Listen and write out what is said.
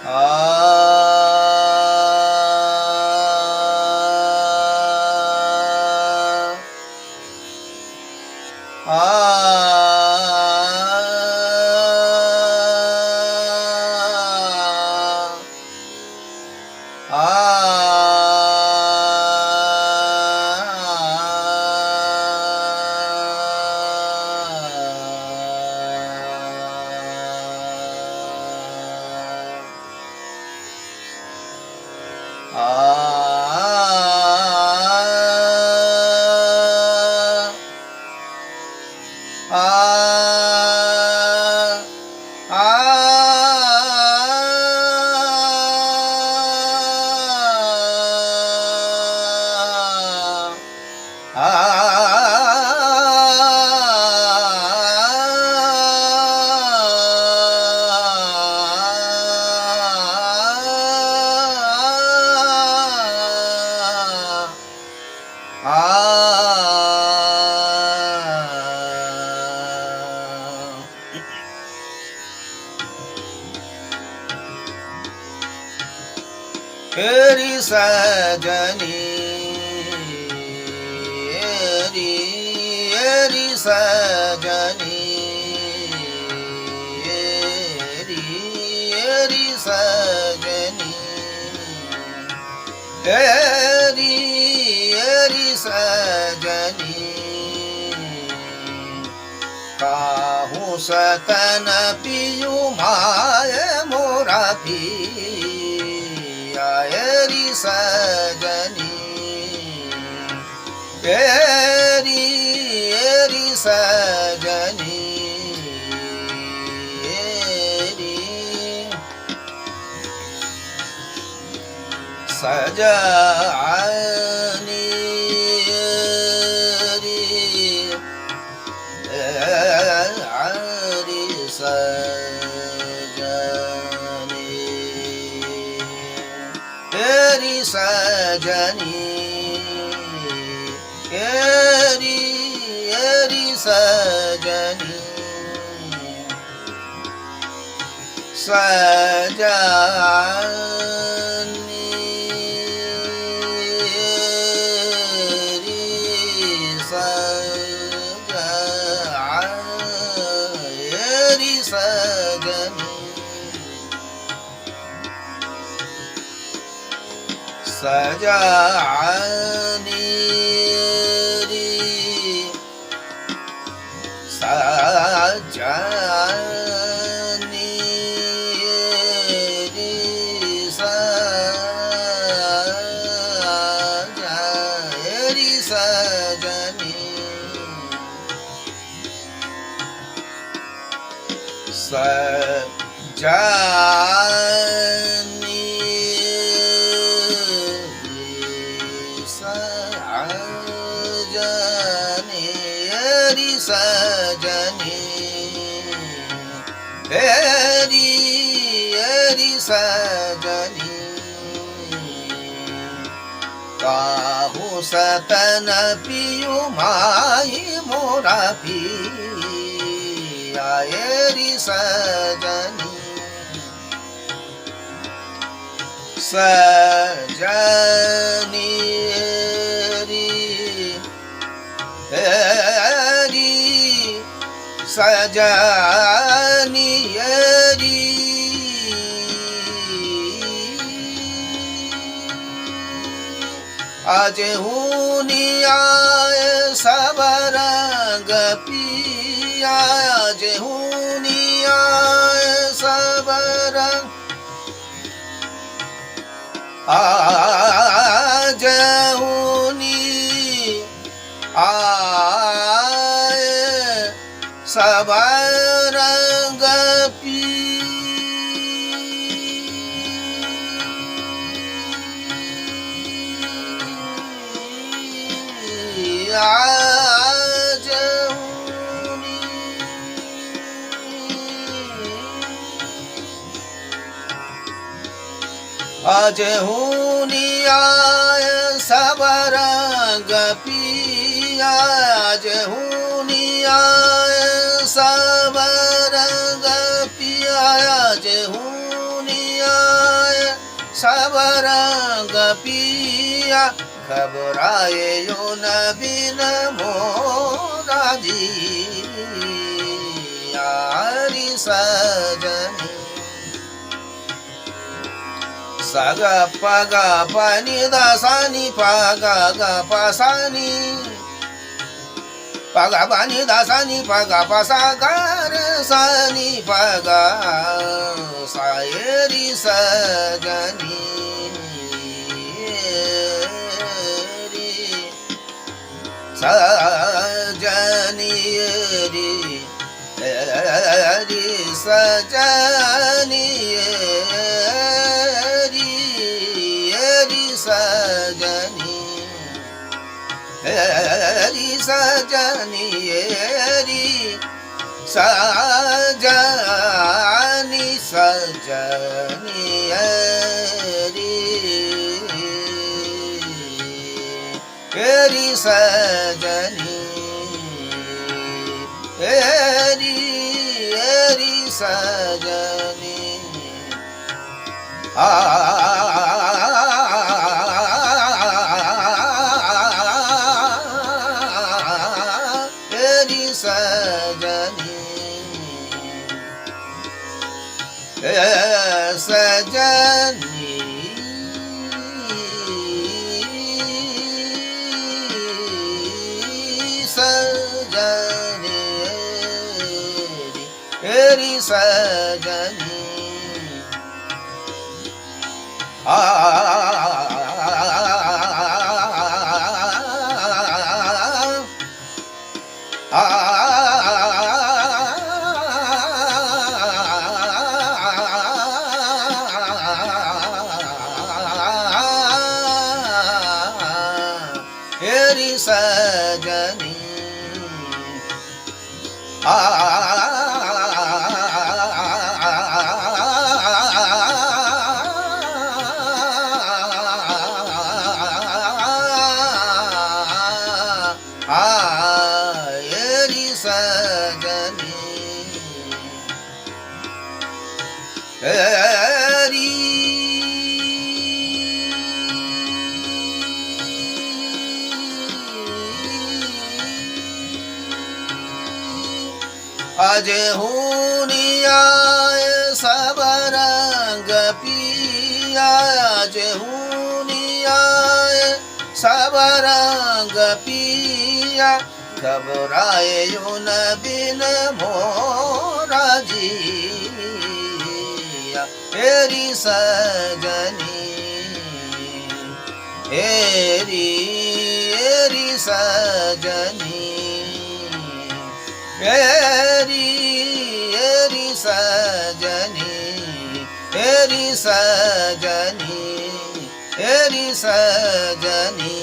आ हेरी सजनी हेरी हेरी सजनी हेरी हेरी सजनी हेरी हेरी सजनी काहू सतन पियू माय मोरा पिया हेरी सजनी हेरी हेरी सजनी हेरी सजनी हेरी सजनी हेरी सजनी हेरी हेरी सजनी सजनी हेरी हेरी सजनी सजनी सजनी सजनी सजनी सजनी हेरी सजनी हेरी हेरी सजनी काहू सतन पियू माई मोरा पिया हेरी सजनी सजनी हेरी सजनी हेरी आज हुनी आए सब रंग पिया आज हुनी आए सब रंग आज हुनी आए सब रंग आज हुनी आज हुनी आए सब रंग पिया आज हुनी आए सब रंग पिया आज हुनी आए सब रंग पिया घबराए यो न बिन मोरा जिया रि सजनी सग पग पनि दसानी पग ग पसानी पग पनि दसानी पग पसा गर सनी पग सायरी सजनी सजनी री सजनी सजनी री सजनी री सजनी सजनी री सजनी री सजनी री सजनी सजनी सजनी री सजनी री सजनी री सजनी आज हुनियाए सब रंग पिया आज हुनियाए सब रंग पिया घबराए यो न बिन मोरा जिया री सजनी री सजनी री सजनी री सजनी री सजनी